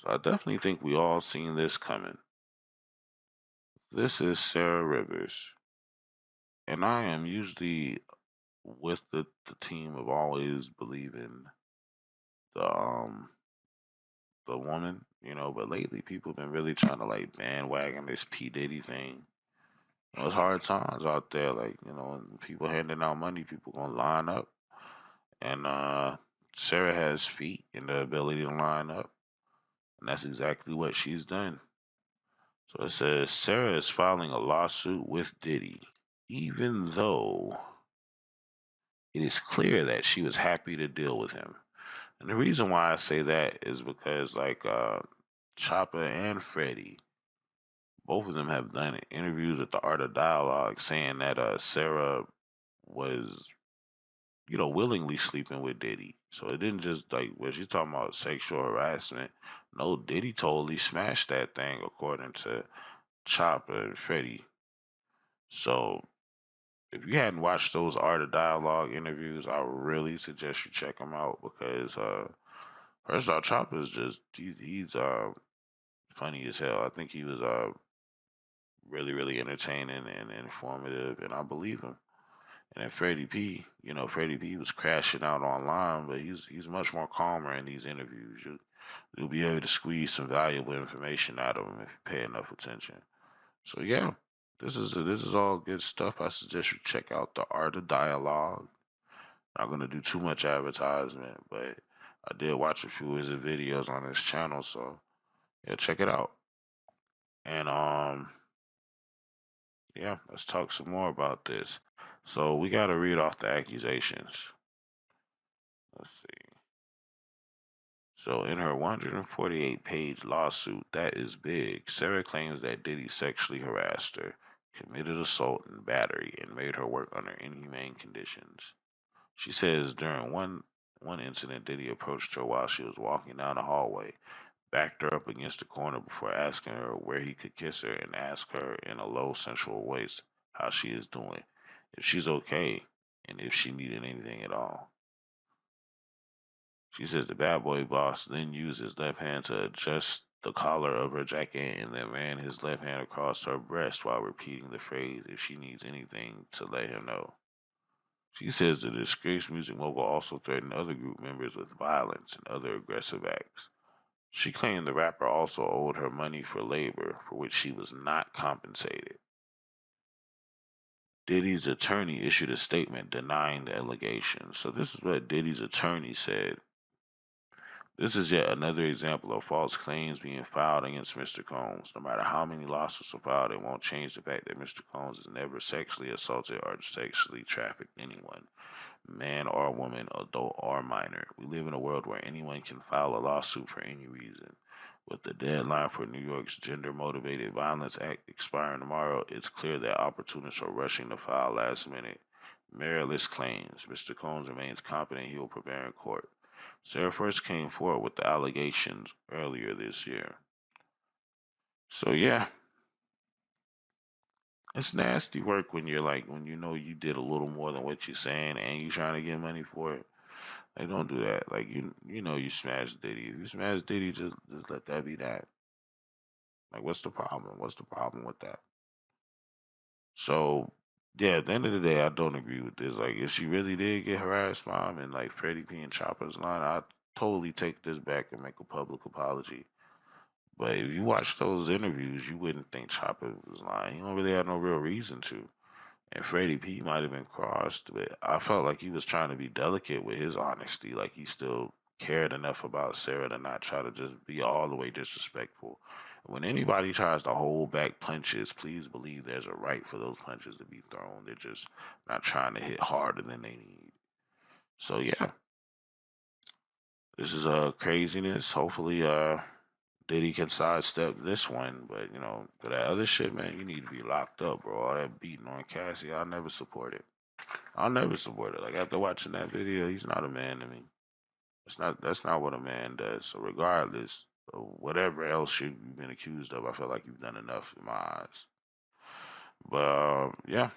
So I definitely think we all seen this coming. This is Sarah Rivers, and I am usually with the team of always believing the woman, but lately people been really trying to like bandwagon this P Diddy thing. It's hard times out there, like, and people handing out money, people gonna line up. And Sarah has feet and the ability to line up, and that's exactly what she's done. So it says Sarah is filing a lawsuit with Diddy, even though it is clear that she was happy to deal with him. And the reason why I say that is because like Chopper and Freddie, both of them have done interviews with the Art of Dialogue saying that Sarah was, willingly sleeping with Diddy. So it didn't just like when she's talking about sexual harassment. No, Diddy totally smashed that thing according to Chopper and Freddie. So if you hadn't watched those Art of Dialogue interviews, I really suggest you check them out because first off, Chopper's just he's funny as hell. I think he was really really entertaining and informative, and I believe him. And then Freddie P, Freddie P was crashing out online, but he's much more calmer in these interviews. You'll be able to squeeze some valuable information out of him if you pay enough attention. So yeah, this is all good stuff. I suggest you check out the Art of Dialogue. Not gonna do too much advertisement, but I did watch a few of his videos on his channel, so yeah, check it out. And yeah, let's talk some more about this. So we gotta read off the accusations. Let's see. So in her 148-page lawsuit, that is big, Sarah claims that Diddy sexually harassed her, committed assault and battery, and made her work under inhumane conditions. She says during one incident, Diddy approached her while she was walking down the hallway, backed her up against the corner before asking her where he could kiss her, and asked her in a low, sensual voice how she is doing, if she's okay, and if she needed anything at all. She says the bad boy boss then used his left hand to adjust the collar of her jacket and then ran his left hand across her breast while repeating the phrase, if she needs anything, to let him know. She says the disgraced music mogul also threatened other group members with violence and other aggressive acts. She claimed the rapper also owed her money for labor for which she was not compensated. Diddy's attorney issued a statement denying the allegations. So this is what Diddy's attorney said. This is yet another example of false claims being filed against Mr. Combs. No matter how many lawsuits are filed, it won't change the fact that Mr. Combs has never sexually assaulted or sexually trafficked anyone, man or woman, adult or minor. We live in a world where anyone can file a lawsuit for any reason. With the deadline for New York's Gender Motivated Violence Act expiring tomorrow, it's clear that opportunists are rushing to file last minute, meritless claims. Mr. Combs remains confident he will prevail in court. Sarah first came forward with the allegations earlier this year. So yeah, it's nasty work when you're like when you know you did a little more than what you're saying and you're trying to get money for it. Like don't do that. Like you know you smashed Diddy. If you smash Diddy, just let that be that. Like what's the problem? What's the problem with that? So yeah, at the end of the day, I don't agree with this. Like if she really did get harassed by him and like Freddie P and Chopper's line, I totally take this back and make a public apology. But if you watch those interviews, you wouldn't think Chopper was lying. He don't really have no real reason to. And Freddie P might have been crossed, but I felt like he was trying to be delicate with his honesty. Like he still cared enough about Sarah to not try to just be all the way disrespectful. When anybody tries to hold back punches, please believe there's a right for those punches to be thrown. They're just not trying to hit harder than they need. So yeah, this is craziness. Hopefully, Diddy can sidestep this one, but for that other shit, man, you need to be locked up, bro. All that beating on Cassie, I'll never support it. I'll never support it. Like after watching that video, he's not a man to me. That's not what a man does. So regardless of whatever else you've been accused of, I feel like you've done enough in my eyes. But yeah,